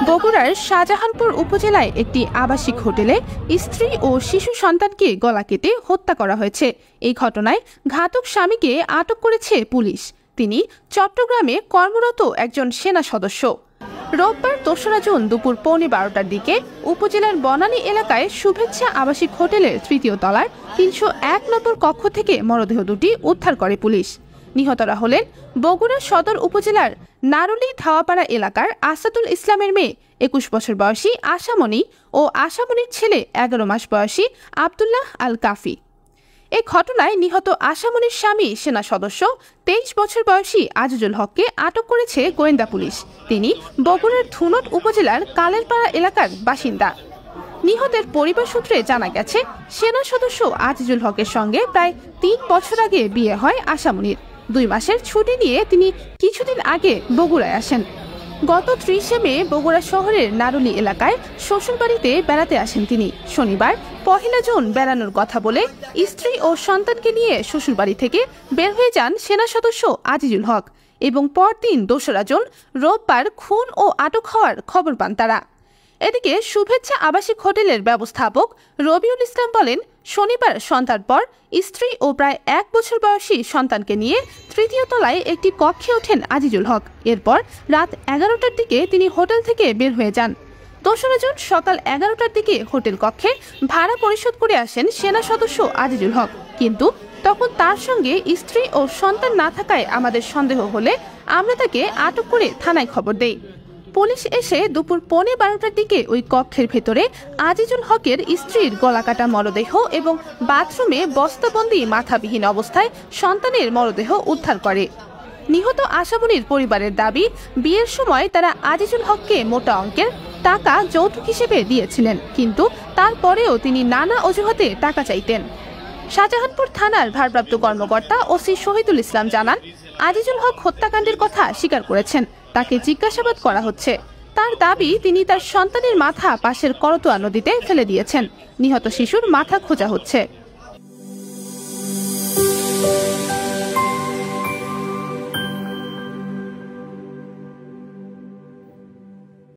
বগুড়ার শাহজাহানপুর উপজেলায় একটি আবাসিক হোটেলে স্ত্রী ও শিশু সন্তানকে গলা কেটে হত্যা করা হয়েছে। এই ঘটনায় ঘাতক স্বামীকে আটক করেছে পুলিশ। তিনি চট্টগ্রামে কর্মরত একজন সেনা সদস্য। রোববার ২রা জুন দুপুর ১:১২টার দিকে উপজেলার বনানী এলাকায় শুভেচ্ছা আবাসিক হোটেলের ৩য় তলার ৩০১ নম্বর কক্ষ থেকে মরদেহ দুটি উদ্ধার করে পুলিশ। নিহতরা হলেন বগুড়া সদর উপজেলার নারুলি ধাওয়াপাড়া এলাকার আসাদুল ইসলামের মেয়ে ২১ বছর বয়সী আশামণি ও আশামণির ছেলে ১১ মাস বয়সী আব্দুল্লাহ আল কাফি। এই ঘটনায় নিহত আশামণির স্বামী সেনা সদস্য ২৩ বছর বয়সী আজিজুল হককে আটক করেছে গোয়েন্দা পুলিশ। তিনি বগুড়ার ধুনট উপজেলার কালেরপাড়া এলাকার বাসিন্দা। নিহতের পরিবার সূত্রে জানা গেছে, সেনা সদস্য আজিজুল হকের সঙ্গে প্রায় ৩ বছর আগে বিয়ে হয় আশামণির। ২ মাসের ছুটি নিয়ে তিনি কিছুদিন আগে বগুড়ায় আসেন। গত ৩০শে মে বগুড়া শহরের নারুলি এলাকায় শ্বশুরবাড়িতে বেড়াতে আসেন তিনি। শনিবার ১ জুন বেড়ানোর কথা বলে স্ত্রী ও সন্তানকে নিয়ে শ্বশুরবাড়ি থেকে বের হয়ে যান সেনা সদস্য আজিজুল হক এবং পরদিন ২রা জুন রোববার খুন ও আটক হওয়ার খবর পান তারা। এদিকে শুভেচ্ছা আবাসিক হোটেলের ব্যবস্থাপক রবিউল ইসলাম বলেন, শনিবার সন্ধ্যার পর স্ত্রী ও প্রায় ১ বছর বয়সী সন্তানকে নিয়ে ৩য় তলায় একটি কক্ষে ওঠেন আজিজুল হক। এরপর রাত ১১টার দিকে তিনি হোটেল থেকে বের হয়ে যান। ২রা জুন সকাল ১১টার দিকে হোটেল কক্ষে ভাড়া পরিশোধ করে আসেন সেনা সদস্য আজিজুল হক, কিন্তু তখন তার সঙ্গে স্ত্রী ও সন্তান না থাকায় আমাদের সন্দেহ হলে আমরা তাকে আটক করে থানায় খবর দেই। পুলিশ এসে দুপুর ১:১২টার দিকে ওই কক্ষের ভেতরে আজিজুল হকের স্ত্রীর গলাকাটা মরদেহ এবং বাথরুমে বস্তাবন্দি মাথাবিহীন অবস্থায় সন্তানের মরদেহ উদ্ধার করে। নিহত আশামণির পরিবারের দাবি, বিয়ের সময় তারা আজিজুল হককে মোটা অঙ্কের টাকা যৌতুক হিসেবে দিয়েছিলেন, কিন্তু তারপরেও তিনি নানা অজুহাতে টাকা চাইতেন। শাহজাহানপুর থানার ভারপ্রাপ্ত কর্মকর্তা ওসি শহীদুল ইসলাম জানান, আজিজুল হক হত্যাকাণ্ডের কথা স্বীকার করেছেন। তাকে জিজ্ঞাসাবাদ করা হচ্ছে। তার দাবি, তিনি তার সন্তানের মাথা পাশের করতোয়া নদীতে ফেলে দিয়েছেন। নিহত শিশুর মাথা খোঁজা হচ্ছে।